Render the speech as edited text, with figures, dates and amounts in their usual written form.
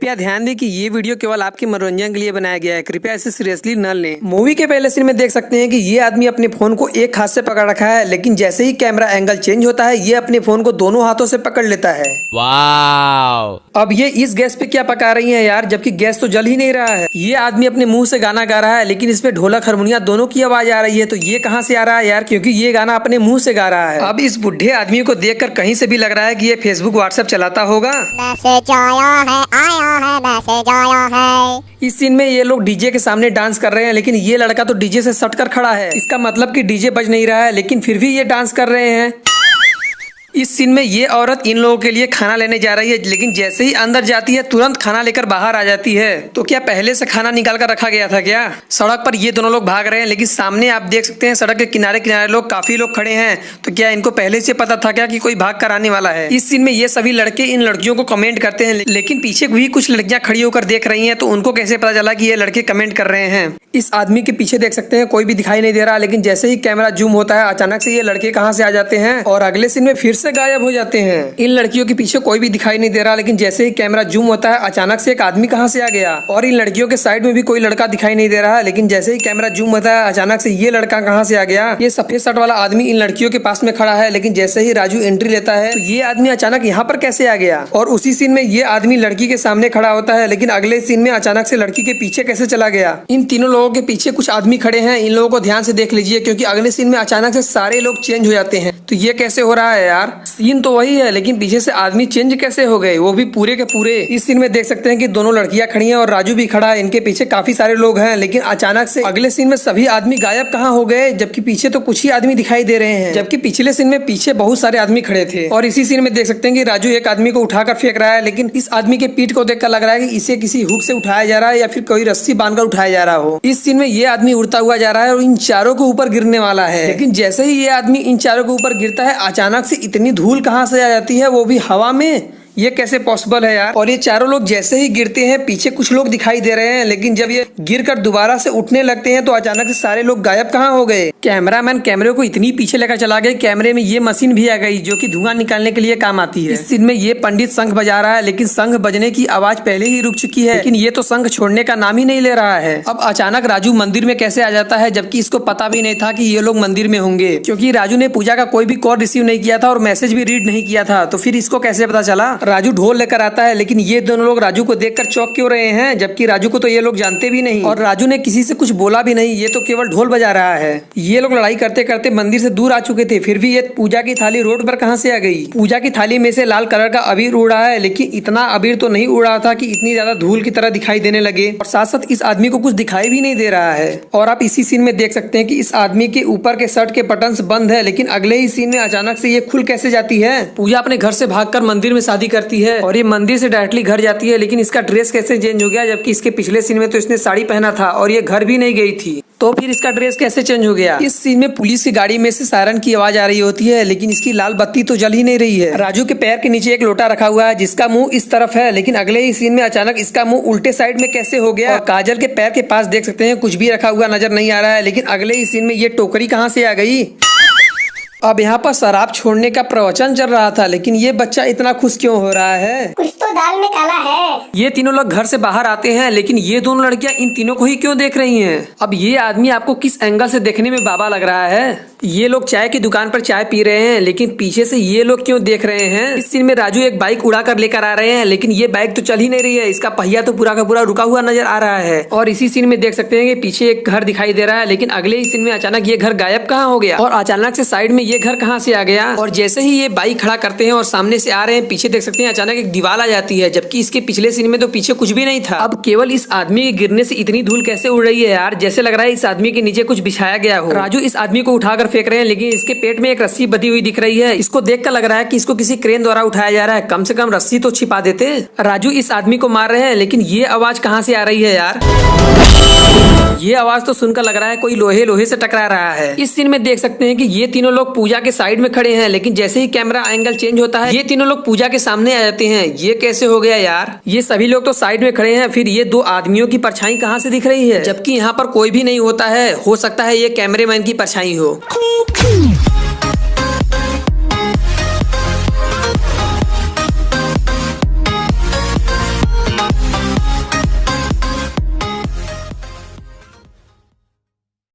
कृपया ध्यान दें कि ये वीडियो केवल आपके मनोरंजन के लिए बनाया गया है। कृपया इसे सीरियसली न लें। मूवी के पहले सीन में देख सकते हैं कि ये आदमी अपने फोन को एक हाथ से पकड़ रखा है, लेकिन जैसे ही कैमरा एंगल चेंज होता है ये अपने फोन को दोनों हाथों से पकड़ लेता है। वाव! अब ये इस गैस पे क्या पका रही है यार, जबकि गैस तो जल ही नहीं रहा है। ये आदमी अपने मुंह से गाना गा रहा है, लेकिन इसमें ढोलक हारमोनिया दोनों की आवाज आ रही है। तो ये कहाँ से आ रहा है यार, क्योंकि ये गाना अपने मुंह से गा रहा है। अब इस बुढ़े आदमी को देखकर कहीं से भी लग रहा है कि ये फेसबुक व्हाट्सएप चलाता होगा। मैसेज आया है, मैसेज आया है। इस सीन में ये लोग डीजे के सामने डांस कर रहे हैं, लेकिन ये लड़का तो डीजे से सट कर खड़ा है। इसका मतलब कि डीजे बज नहीं रहा है, लेकिन फिर भी ये डांस कर रहे हैं। इस सीन में ये औरत इन लोगों के लिए खाना लेने जा रही है, लेकिन जैसे ही अंदर जाती है तुरंत खाना लेकर बाहर आ जाती है। तो क्या पहले से खाना निकाल कर रखा गया था क्या? सड़क पर ये दोनों लोग भाग रहे हैं, लेकिन सामने आप देख सकते हैं सड़क के किनारे किनारे लोग काफी लोग खड़े हैं। तो क्या इनको पहले से पता था क्या कि कोई भाग कर आने वाला है? इस सीन में ये सभी लड़के इन लड़कियों को कमेंट करते हैं, लेकिन पीछे भी कुछ लड़कियां खड़ी होकर देख रही हैं। तो उनको कैसे पता चला कि ये लड़के कमेंट कर रहे हैं? इस आदमी के पीछे देख सकते हैं कोई भी दिखाई नहीं दे रहा, लेकिन जैसे ही कैमरा जूम होता है अचानक से ये लड़के कहाँ से आ जाते हैं और अगले सीन में फिर से गायब हो जाते हैं। इन लड़कियों के पीछे कोई भी दिखाई नहीं दे रहा, लेकिन जैसे ही कैमरा जूम होता है अचानक से एक आदमी कहाँ से आ गया। और इन लड़कियों के साइड में भी कोई लड़का दिखाई नहीं दे रहा है, लेकिन जैसे ही कैमरा जूम होता है अचानक से ये लड़का कहाँ से आ गया। ये सफेद शर्ट वाला आदमी इन लड़कियों के पास में खड़ा है, लेकिन जैसे ही राजू एंट्री लेता है तो ये आदमी अचानक यहाँ पर कैसे आ गया। और उसी सीन में ये आदमी लड़की के सामने खड़ा होता है, लेकिन अगले सीन में अचानक से लड़की के पीछे कैसे चला गया। इन तीनों लोगों के पीछे कुछ आदमी खड़े हैं, इन लोगों को ध्यान से देख लीजिए, क्योंकि अगले सीन में अचानक से सारे लोग चेंज हो जाते हैं। तो ये कैसे हो रहा है यार? सीन तो वही है, लेकिन पीछे से आदमी चेंज कैसे हो गए, वो भी पूरे के पूरे। इस सीन में देख सकते हैं कि दोनों लड़कियां खड़ी हैं और राजू भी खड़ा है। इनके पीछे काफी सारे लोग हैं, लेकिन अचानक से अगले सीन में सभी आदमी गायब कहाँ हो गए, जबकि पीछे तो कुछ ही आदमी दिखाई दे रहे हैं, जबकि पिछले सीन में पीछे बहुत सारे आदमी खड़े थे। और इसी सीन में देख सकते हैं कि राजू एक आदमी को उठाकर फेंक रहा है, लेकिन इस आदमी के पीठ को देखकर लग रहा है कि इसे किसी हुक से उठाया जा रहा है या फिर कोई रस्सी बांधकर उठाया जा रहा हो। इस सीन में ये आदमी उड़ता हुआ जा रहा है और इन चारों के ऊपर गिरने वाला है, लेकिन जैसे ही ये आदमी इन चारों के ऊपर गिरता है अचानक से इतनी धूल कहाँ से आ जाती है, वो भी हवा में। ये कैसे पॉसिबल है यार? और ये चारों लोग जैसे ही गिरते हैं पीछे कुछ लोग दिखाई दे रहे हैं, लेकिन जब ये गिरकर दोबारा से उठने लगते हैं तो अचानक से सारे लोग गायब कहाँ हो गए। कैमरामैन कैमरे को इतनी पीछे लेकर चला गया, कैमरे में ये मशीन भी आ गई जो कि धुआं निकालने के लिए काम आती है। इस सीन में ये पंडित शंख बजा रहा है, लेकिन शंख बजने की आवाज पहले ही रुक चुकी है, लेकिन ये तो शंख छोड़ने का नाम ही नहीं ले रहा है। अब अचानक राजू मंदिर में कैसे आ जाता है, जबकि इसको पता भी नहीं था कि ये लोग मंदिर में होंगे, क्योंकि राजू ने पूजा का कोई भी कॉल रिसीव नहीं किया था और मैसेज भी रीड नहीं किया था। तो फिर इसको कैसे पता चला? राजू ढोल लेकर आता है, लेकिन ये दोनों लोग राजू को देखकर चौंक क्यों रहे हैं, जबकि राजू को तो ये लोग जानते भी नहीं और राजू ने किसी से कुछ बोला भी नहीं, ये तो केवल ढोल बजा रहा है। ये लोग लड़ाई करते करते मंदिर से दूर आ चुके थे, फिर भी ये पूजा की थाली रोड पर कहां से आ गई? पूजा की थाली में से लाल कलर का अबीर उड़ रहा है, लेकिन इतना अबीर तो नहीं उड़ रहा था कि इतनी ज्यादा धूल की तरह दिखाई देने लगे। और साथ साथ इस आदमी को कुछ दिखाई भी नहीं दे रहा है। और आप इसी सीन में देख सकते हैं कि इस आदमी के ऊपर के शर्ट के बटन्स बंद है, लेकिन अगले ही सीन में अचानक से ये खुल कैसे जाती है। पूजा अपने घर से भागकर मंदिर में शादी करती है और ये मंदिर से डायरेक्टली घर जाती है, लेकिन इसका ड्रेस कैसे चेंज हो गया, जबकि इसके पिछले सीन में तो इसने साड़ी पहना था और ये घर भी नहीं गई थी। तो फिर इसका ड्रेस कैसे चेंज हो गया? इस सीन में पुलिस की गाड़ी में से सायरन की आवाज आ रही होती है, लेकिन इसकी लाल बत्ती तो जल ही नहीं रही है। राजू के पैर के नीचे एक लोटा रखा हुआ है जिसका मुंह इस तरफ है, लेकिन अगले ही सीन में अचानक इसका मुंह उल्टे साइड में कैसे हो गया। और काजल के पैर के पास देख सकते हैं कुछ भी रखा हुआ नजर नहीं आ रहा है, लेकिन अगले ही सीन में ये टोकरी कहाँ से आ गई। अब यहाँ पर शराब छोड़ने का प्रवचन चल रहा था, लेकिन ये बच्चा इतना खुश क्यों हो रहा है? कुछ तो दाल में काला है। ये तीनों लोग घर से बाहर आते हैं, लेकिन ये दोनों लड़कियां इन तीनों को ही क्यों देख रही हैं? अब ये आदमी आपको किस एंगल से देखने में बाबा लग रहा है? ये लोग चाय की दुकान पर चाय पी रहे हैं, लेकिन पीछे से ये लोग क्यों देख रहे हैं? इस सीन में राजू एक बाइक उड़ा कर लेकर आ रहे हैं, लेकिन ये बाइक तो चल ही नहीं रही है, इसका पहिया तो पूरा का पूरा रुका हुआ नजर आ रहा है। और इसी सीन में देख सकते हैं कि पीछे एक घर दिखाई दे रहा है, लेकिन अगले ही सीन में अचानक ये घर गायब कहाँ हो गया और अचानक से साइड में ये घर कहाँ से आ गया। और जैसे ही ये बाइक खड़ा करते हैं और सामने से आ रहे हैं, पीछे देख सकते हैं अचानक एक दीवार आ जाती है, जबकि इसके पिछले सीन में तो पीछे कुछ भी नहीं था। अब केवल इस आदमी के गिरने से इतनी धूल कैसे उड़ रही है यार? जैसे लग रहा है इस आदमी के नीचे कुछ बिछाया गया हो। राजू इस आदमी को उठाकर फेंक रहे हैं, लेकिन इसके पेट में एक रस्सी बंधी हुई दिख रही है। इसको देखकर लग रहा है कि इसको किसी क्रेन द्वारा उठाया जा रहा है, कम से कम रस्सी तो छिपा देते। राजू इस आदमी को मार रहे हैं, लेकिन ये आवाज कहाँ से आ रही है यार? ये आवाज तो सुनकर लग रहा है कोई लोहे से टकरा रहा है। इस सीन में देख सकते हैं कि ये तीनों लोग पूजा के साइड में खड़े हैं, लेकिन जैसे ही कैमरा एंगल चेंज होता है ये तीनों लोग पूजा के सामने आ जाते हैं। ये कैसे हो गया यार? ये सभी लोग तो साइड में खड़े हैं, फिर ये दो आदमियों की परछाई कहाँ से दिख रही है, जबकि यहाँ पर कोई भी नहीं होता है। हो सकता है ये कैमरेमैन की परछाई हो।